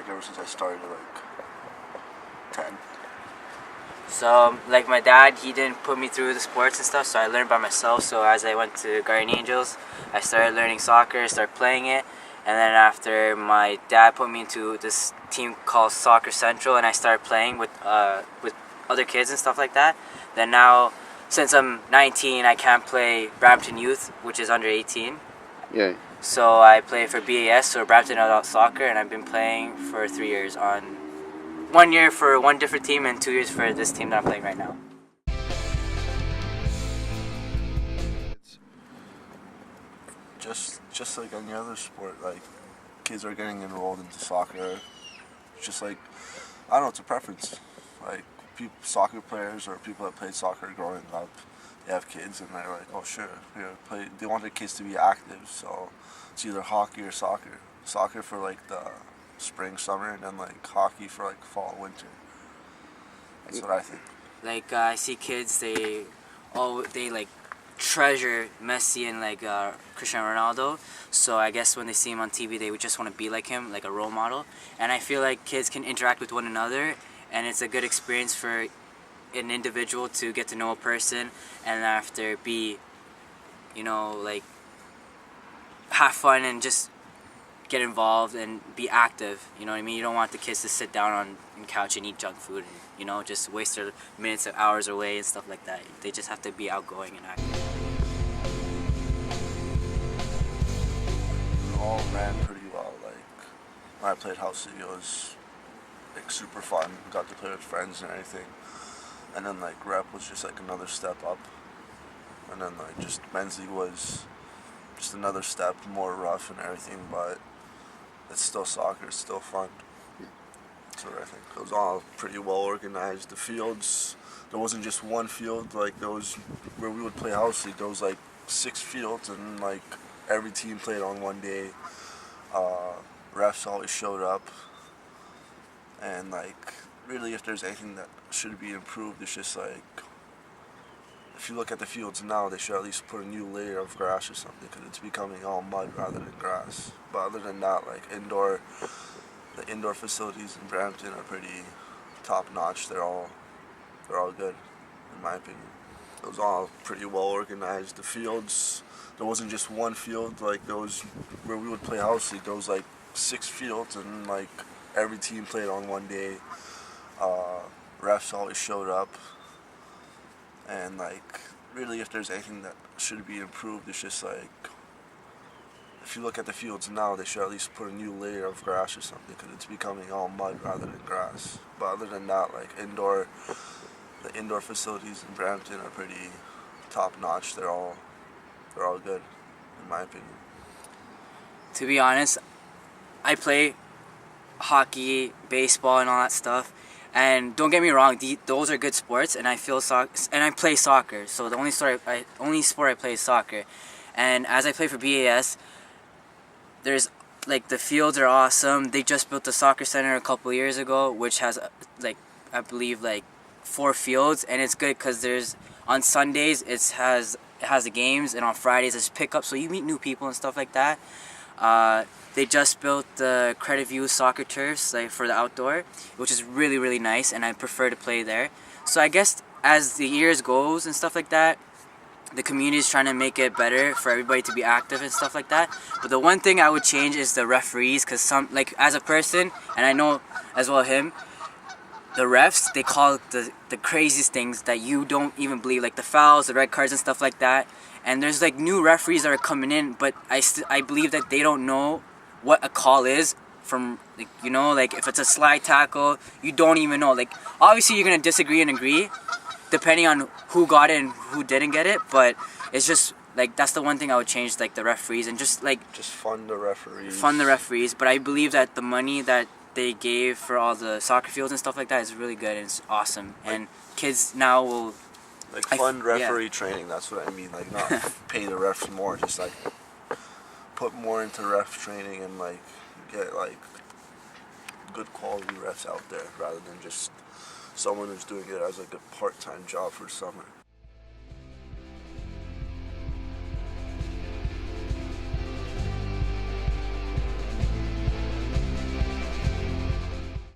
like ever since I started at like 10. So, like my dad, he didn't put me through the sports and stuff, so I learned by myself. So as I went to Guardian Angels, I started learning soccer, started playing it, and then after my dad put me into this team called Soccer Central, and I started playing with other kids and stuff like that. Then now, since I'm 19, I can't play Brampton Youth, which is under 18. Yeah. So I play for BAS, or Brampton Adult Soccer, and I've been playing for 3 years on 1 year for one different team and 2 years for this team that I'm playing right now. It's just like any other sport, like kids are getting enrolled into soccer. It's just like, I don't know, it's a preference. Like soccer players or people that played soccer growing up, they have kids and they're like, oh sure, they want their kids to be active, so it's either hockey or soccer. Soccer for like the spring, summer, and then like hockey for like fall, winter. That's what I think. Like I see kids, they like treasure Messi and like Cristiano Ronaldo. So I guess when they see him on TV, they would just want to be like him, like a role model. And I feel like kids can interact with one another, and it's a good experience for an individual to get to know a person, and after be, like have fun and just get involved and be active. You know what I mean? You don't want the kids to sit down on the couch and eat junk food and, just waste their minutes or hours away and stuff like that. They just have to be outgoing and active. It all ran pretty well. Like when I played House City, it was like super fun. Got to play with friends and everything. And then like rep was just like another step up. And then like just men's league was just another step, more rough and everything, but it's still soccer, it's still fun. That's what I think. It was all pretty well organized. The fields, there wasn't just one field, like there was, where we would play house league, there was like 6 fields and like every team played on one day. Refs always showed up. And like, really if there's anything that should be improved, it's just like, if you look at the fields now, they should at least put a new layer of grass or something, because it's becoming all mud rather than grass. But other than that, like the indoor facilities in Brampton are pretty top notch. They're all good, in my opinion. It was all pretty well organized. The fields, there wasn't just one field, like there was, where we would play house league, there was like 6 fields and like every team played on one day. Refs always showed up. And like, really if there's anything that should be improved, it's just like, if you look at the fields now, they should at least put a new layer of grass or something, because it's becoming all mud rather than grass. But other than that, like the indoor facilities in Brampton are pretty top notch. They're all good, in my opinion. To be honest, I play hockey, baseball, and all that stuff. And don't get me wrong, those are good sports, and I play soccer. So the only sport I play is soccer. And as I play for BAS, there's like the fields are awesome. They just built the soccer center a couple years ago, which has like, I believe, like 4 fields, and it's good because there's on Sundays it has the games, and on Fridays it's pickup, so you meet new people and stuff like that. They just built the Credit View soccer turfs like for the outdoor, which is really, really nice, and I prefer to play there. So I guess as the years goes and stuff like that, the community is trying to make it better for everybody to be active and stuff like that. But the one thing I would change is the referees, because as a person, and I know as well him, the refs, they call the craziest things that you don't even believe, like the fouls, the red cards and stuff like that. And there's like new referees that are coming in, but I believe that they don't know what a call is from, like, like if it's a slide tackle, you don't even know. Like, obviously you're going to disagree and agree depending on who got it and who didn't get it, but it's just like, that's the one thing I would change, like the referees, and just fund the referees. Fund the referees, but I believe that the money that they gave for all the soccer fields and stuff like that is really good and it's awesome. And kids now will fund referee training. That's what I mean. Like, not pay the refs more, just like put more into ref training and like get like good quality refs out there rather than just someone who's doing it as like a part-time job for summer.